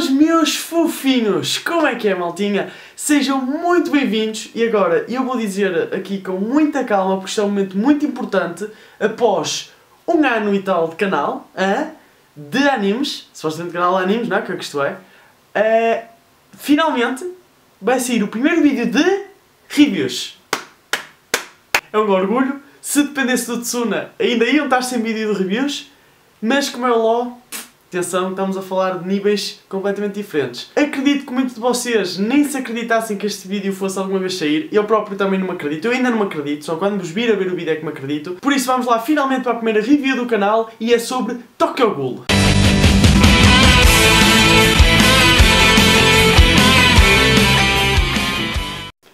Boas, meus fofinhos! Como é que é, maltinha? Sejam muito bem-vindos e agora eu vou dizer aqui com muita calma, porque isto é um momento muito importante, após um ano e tal de canal, de animes, supostamente canal de animes, não é? Que é que isto é? Finalmente vai sair o primeiro vídeo de reviews. É um orgulho. Se dependesse do Tsuna, ainda iam estar sem vídeo de reviews, mas como é o LoL, atenção, estamos a falar de níveis completamente diferentes. Acredito que muitos de vocês nem se acreditassem que este vídeo fosse alguma vez sair. Eu próprio também não me acredito, eu ainda não me acredito, só quando vos vir a ver o vídeo é que me acredito. Por isso vamos lá finalmente para a primeira review do canal e é sobre Tokyo Ghoul.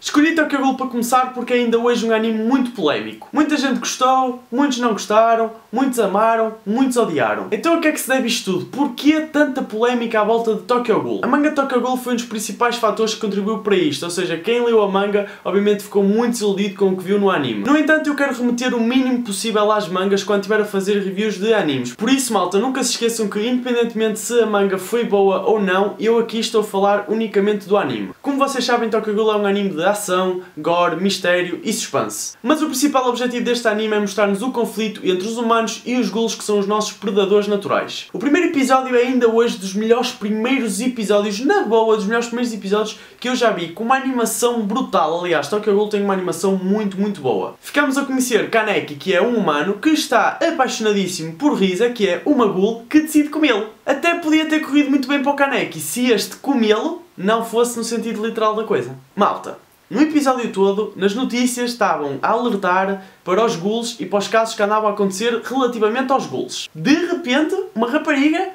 Escolhi Tokyo Ghoul para começar porque é ainda hoje um anime muito polémico. Muita gente gostou, muitos não gostaram, muitos amaram, muitos odiaram. Então a que é que se deve isto tudo? Porquê tanta polémica à volta de Tokyo Ghoul? A manga Tokyo Ghoul foi um dos principais fatores que contribuiu para isto, ou seja, quem leu a manga obviamente ficou muito desiludido com o que viu no anime. No entanto, eu quero remeter o mínimo possível às mangas quando estiver a fazer reviews de animes. Por isso, malta, nunca se esqueçam que independentemente se a manga foi boa ou não, eu aqui estou a falar unicamente do anime. Como vocês sabem, Tokyo Ghoul é um anime de ação, gore, mistério e suspense. Mas o principal objetivo deste anime é mostrar-nos o conflito entre os humanos e os ghouls, que são os nossos predadores naturais. O primeiro episódio é ainda hoje dos melhores primeiros episódios, na boa, dos melhores primeiros episódios que eu já vi, com uma animação brutal. Aliás, Tokyo Ghoul tem uma animação muito boa. Ficamos a conhecer Kaneki, que é um humano que está apaixonadíssimo por Risa, que é uma ghoul que decide comê-lo. Até podia ter corrido muito bem para o Kaneki se este comê-lo não fosse no sentido literal da coisa. Malta, no episódio todo, nas notícias estavam a alertar para os ghouls e para os casos que andavam a acontecer relativamente aos ghouls. De repente, uma rapariga,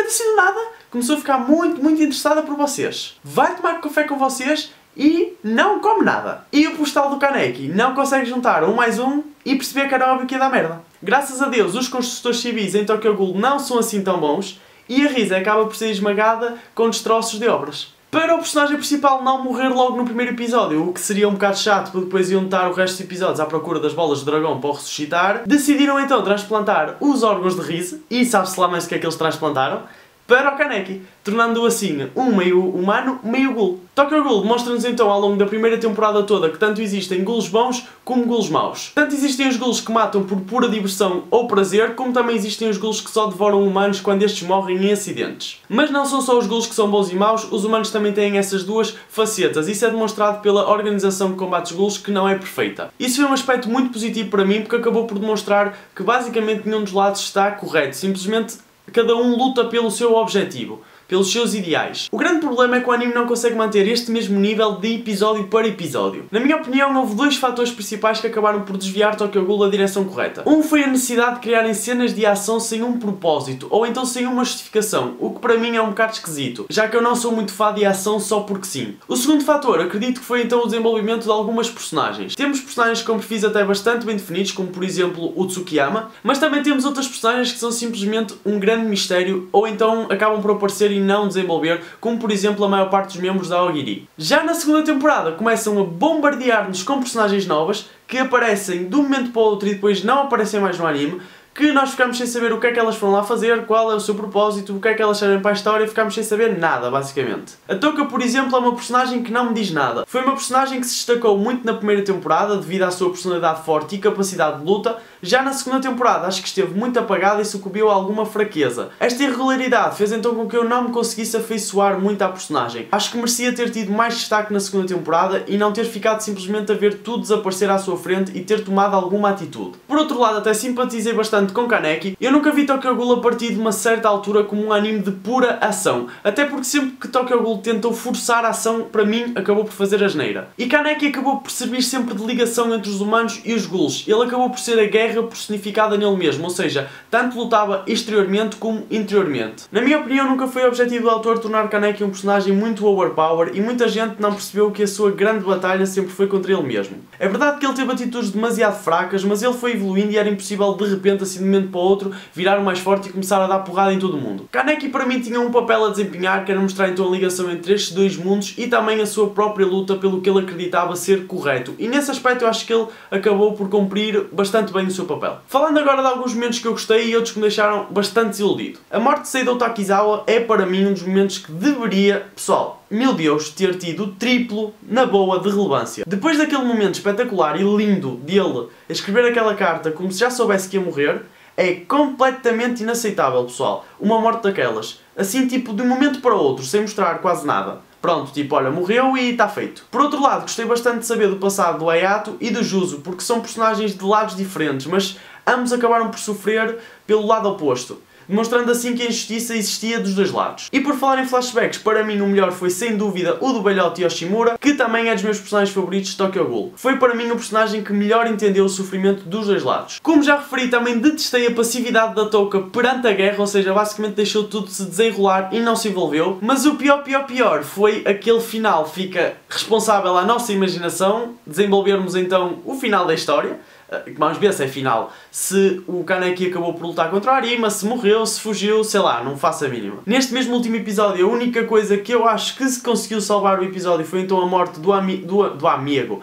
assim do nada, começou a ficar muito interessada por vocês. Vai tomar café com vocês e não come nada. E o postal do Kaneki não consegue juntar um mais um e perceber que era óbvio que ia dar merda. Graças a Deus, os construtores civis em Tokyo Ghoul não são assim tão bons e a Risa acaba por ser esmagada com destroços de obras. Para o personagem principal não morrer logo no primeiro episódio, o que seria um bocado chato, porque depois iam estar o resto dos episódios à procura das bolas de dragão para o ressuscitar, decidiram então transplantar os órgãos de Rize, e sabe-se lá mais o que é que eles transplantaram, para o Kaneki, tornando-o assim um meio humano, meio ghoul. Tokyo Ghoul mostra-nos então ao longo da primeira temporada toda que tanto existem ghouls bons como ghouls maus. Tanto existem os ghouls que matam por pura diversão ou prazer, como também existem os ghouls que só devoram humanos quando estes morrem em acidentes. Mas não são só os ghouls que são bons e maus, os humanos também têm essas duas facetas. Isso é demonstrado pela organização de combates ghouls, que não é perfeita. Isso foi um aspecto muito positivo para mim, porque acabou por demonstrar que basicamente nenhum dos lados está correto. Simplesmente cada um luta pelo seu objetivo, pelos seus ideais. O grande problema é que o anime não consegue manter este mesmo nível de episódio para episódio. Na minha opinião, houve dois fatores principais que acabaram por desviar Tokyo Ghoul da direção correta. Um foi a necessidade de criarem cenas de ação sem um propósito, ou então sem uma justificação, o que para mim é um bocado esquisito, já que eu não sou muito fã de ação só porque sim. O segundo fator, acredito que foi então o desenvolvimento de algumas personagens. Temos personagens com perfis até bastante bem definidos, como por exemplo o Tsukiyama, mas também temos outras personagens que são simplesmente um grande mistério, ou então acabam por aparecer e não desenvolver, como por exemplo a maior parte dos membros da Ogiri. Já na segunda temporada começam a bombardear-nos com personagens novas que aparecem de um momento para o outro e depois não aparecem mais no anime, que nós ficamos sem saber o que é que elas foram lá fazer, qual é o seu propósito, o que é que elas servem para a história, e ficamos sem saber nada, basicamente. A Touka, por exemplo, é uma personagem que não me diz nada. Foi uma personagem que se destacou muito na primeira temporada devido à sua personalidade forte e capacidade de luta. Já na segunda temporada acho que esteve muito apagada e sucumbiu a alguma fraqueza. Esta irregularidade fez então com que eu não me conseguisse afeiçoar muito à personagem. Acho que merecia ter tido mais destaque na segunda temporada e não ter ficado simplesmente a ver tudo desaparecer à sua frente e ter tomado alguma atitude. Por outro lado, até simpatizei bastante com Kaneki. Eu nunca vi Tokyo Ghoul a partir de uma certa altura como um anime de pura ação, até porque sempre que Tokyo Ghoul tentou forçar a ação, para mim acabou por fazer asneira. E Kaneki acabou por servir sempre de ligação entre os humanos e os ghouls. Ele acabou por ser a guerra personificada nele mesmo, ou seja, tanto lutava exteriormente como interiormente. Na minha opinião, nunca foi o objetivo do autor tornar Kaneki um personagem muito overpower e muita gente não percebeu que a sua grande batalha sempre foi contra ele mesmo. É verdade que ele teve atitudes demasiado fracas, mas ele foi evoluindo e era impossível de repente assim assim de um momento para o outro virar o mais forte e começar a dar porrada em todo o mundo. Kaneki para mim tinha um papel a desempenhar, que era mostrar então a ligação entre estes dois mundos e também a sua própria luta pelo que ele acreditava ser correto. E nesse aspecto eu acho que ele acabou por cumprir bastante bem o seu papel. Falando agora de alguns momentos que eu gostei e outros que me deixaram bastante desiludido. A morte de Seido Takizawa é para mim um dos momentos que deveria, pessoal, meu Deus, ter tido o triplo na boa de relevância. Depois daquele momento espetacular e lindo dele a escrever aquela carta como se já soubesse que ia morrer, é completamente inaceitável, pessoal. Uma morte daquelas. Assim, tipo, de um momento para o outro, sem mostrar quase nada. Pronto, tipo, olha, morreu e está feito. Por outro lado, gostei bastante de saber do passado do Hayato e do Juzo, porque são personagens de lados diferentes, mas ambos acabaram por sofrer pelo lado oposto, demonstrando assim que a injustiça existia dos dois lados. E por falar em flashbacks, para mim o melhor foi sem dúvida o do velhote Yoshimura, que também é dos meus personagens favoritos de Tokyo Ghoul. Foi para mim o personagem que melhor entendeu o sofrimento dos dois lados. Como já referi, também detestei a passividade da Touka perante a guerra, ou seja, basicamente deixou tudo se desenrolar e não se envolveu. Mas o pior foi aquele final, fica responsável à nossa imaginação, desenvolvermos então o final da história. Vamos ver se é final, se o Kaneki acabou por lutar contra a Arima, se morreu, se fugiu, sei lá, não faço a mínima. Neste mesmo último episódio, a única coisa que eu acho que se conseguiu salvar o episódio foi então a morte do amigo,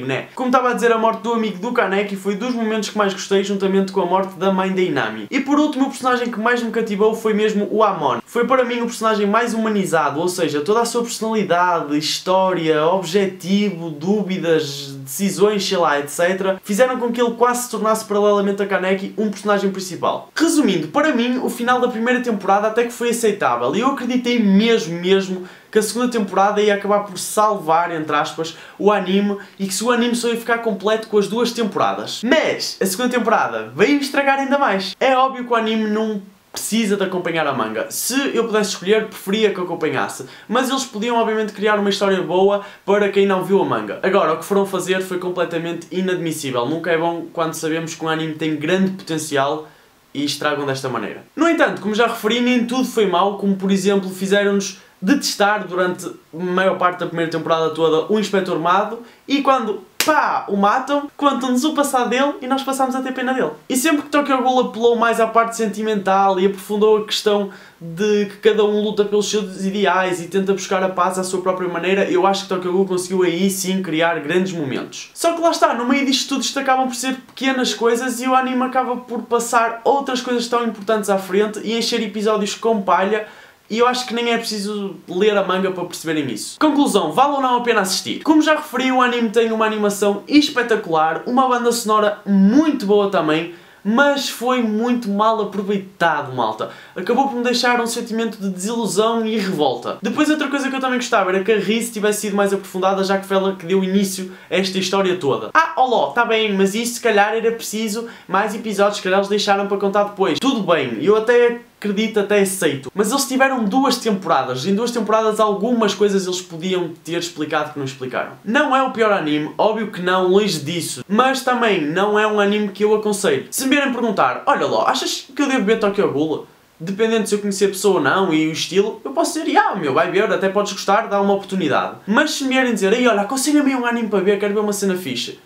né? Como estava a dizer, a morte do amigo do Kaneki foi dos momentos que mais gostei, juntamente com a morte da mãe da Inami. E por último, o personagem que mais me cativou foi mesmo o Amon. Foi para mim o personagem mais humanizado, ou seja, toda a sua personalidade, história, objetivo, dúvidas, decisões, sei lá, etc. fizeram com que ele quase se tornasse, paralelamente a Kaneki, um personagem principal. Resumindo, para mim, o final da primeira temporada até que foi aceitável, e eu acreditei mesmo que a segunda temporada ia acabar por salvar, entre aspas, o anime, e que se o anime só ia ficar completo com as duas temporadas. Mas a segunda temporada veio estragar ainda mais. É óbvio que o anime não precisa de acompanhar a manga. Se eu pudesse escolher, preferia que acompanhasse. Mas eles podiam, obviamente, criar uma história boa para quem não viu a manga. Agora, o que foram fazer foi completamente inadmissível. Nunca é bom quando sabemos que um anime tem grande potencial e estragam desta maneira. No entanto, como já referi, nem tudo foi mau, como por exemplo fizeram-nos detestar durante a maior parte da primeira temporada toda o Inspetor Mado, e quando pá, o matam, contam-nos o passado dele e nós passamos a ter pena dele. E sempre que Tokyo Ghoul apelou mais à parte sentimental e aprofundou a questão de que cada um luta pelos seus ideais e tenta buscar a paz à sua própria maneira, eu acho que Tokyo Ghoul conseguiu aí sim criar grandes momentos. Só que lá está, no meio disto tudo isto acabam por ser pequenas coisas e o anime acaba por passar outras coisas tão importantes à frente e encher episódios com palha. E eu acho que nem é preciso ler a manga para perceberem isso. Conclusão, vale ou não a pena assistir? Como já referi, o anime tem uma animação espetacular, uma banda sonora muito boa também, mas foi muito mal aproveitado, malta. Acabou por me deixar um sentimento de desilusão e revolta. Depois outra coisa que eu também gostava era que a Rize tivesse sido mais aprofundada, já que foi ela que deu início a esta história toda. Olá, está bem, mas isso se calhar era preciso mais episódios, se calhar eles deixaram para contar depois. Tudo bem, eu até acredito, até aceito. Mas eles tiveram 2 temporadas. Em 2 temporadas algumas coisas eles podiam ter explicado que não explicaram. Não é o pior anime, óbvio que não, longe disso. Mas também não é um anime que eu aconselho. Se me vierem perguntar, olha lá, achas que eu devo ver Tokyo Ghoul? Dependendo se eu conhecer a pessoa ou não e o estilo, eu posso dizer, meu, vai ver, até podes gostar, dá uma oportunidade. Mas se me vierem dizer, olha, aconselha-me um anime para ver, quero ver uma cena fixe,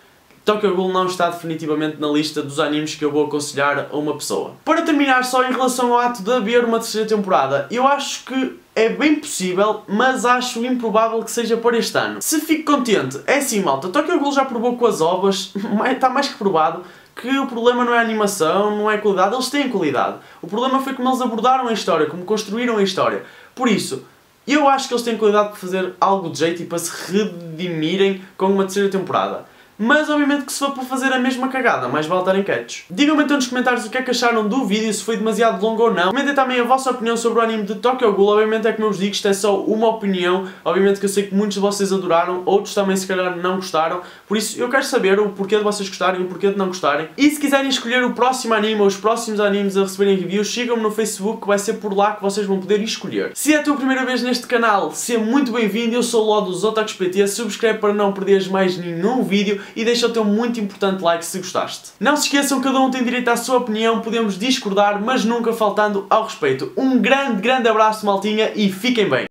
Tokyo Ghoul não está definitivamente na lista dos animes que eu vou aconselhar a uma pessoa. Para terminar, só em relação ao ato de haver uma terceira temporada, eu acho que é bem possível, mas acho improvável que seja para este ano. Se fico contente, é assim, malta, Tokyo Ghoul já provou com as ovas, está mais que provado, que o problema não é a animação, não é a qualidade, eles têm qualidade. O problema foi como eles abordaram a história, como construíram a história. Por isso, eu acho que eles têm qualidade para fazer algo de jeito e para se redimirem com uma terceira temporada. Mas obviamente que se for para fazer a mesma cagada, mais vale estarem quietos. Digam-me então nos comentários o que é que acharam do vídeo, se foi demasiado longo ou não. Comentem também a vossa opinião sobre o anime de Tokyo Ghoul. Obviamente é como eu vos digo, isto é só uma opinião. Obviamente que eu sei que muitos de vocês adoraram, outros também se calhar não gostaram. Por isso eu quero saber o porquê de vocês gostarem e o porquê de não gostarem. E se quiserem escolher o próximo anime ou os próximos animes a receberem reviews, sigam-me no Facebook, que vai ser por lá que vocês vão poder escolher. Se é a tua primeira vez neste canal, seja muito bem-vindo. Eu sou o Ló dos Otakus PT. Subscreve para não perderes mais nenhum vídeo e deixa o teu muito importante like se gostaste. Não se esqueçam, cada um tem direito à sua opinião, podemos discordar, mas nunca faltando ao respeito. Um grande abraço, maltinha, e fiquem bem!